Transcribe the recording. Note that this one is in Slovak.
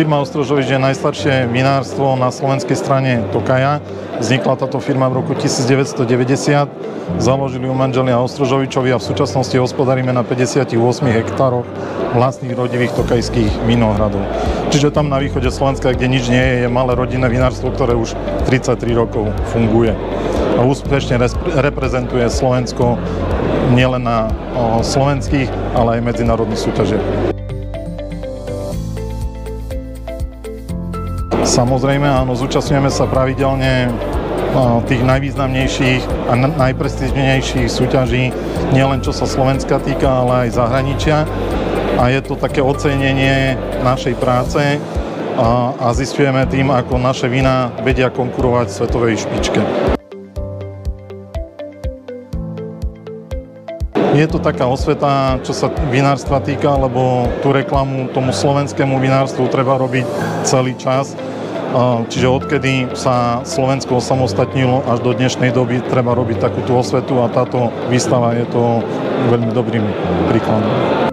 Firma Ostrožovič je najstaršie vinárstvo na slovenskej strane Tokaja. Vznikla táto firma v roku 1990. Založili ju manželia Ostrožovičovi a v súčasnosti hospodárime na 58 hektároch vlastných rodivých tokajských vinohradov. Čiže tam na východe Slovenska, kde nič nie je, je malé rodinné vinárstvo, ktoré už 33 rokov funguje. A úspešne reprezentuje Slovensko nielen na slovenských, ale aj medzinárodných súťažiach. Samozrejme, áno, zúčastňujeme sa pravidelne tých najvýznamnejších a najprestížnejších súťaží, nielen čo sa Slovenska týka, ale aj zahraničia. A je to také ocenenie našej práce a zisťujeme tým, ako naše vína vedia konkurovať v svetovej špičke. Je to taká osveta, čo sa vinárstva týka, lebo tú reklamu tomu slovenskému vinárstvu treba robiť celý čas. Čiže odkedy sa Slovensko osamostatnilo až do dnešnej doby, treba robiť takúto osvetu a táto výstava je to veľmi dobrým príkladom.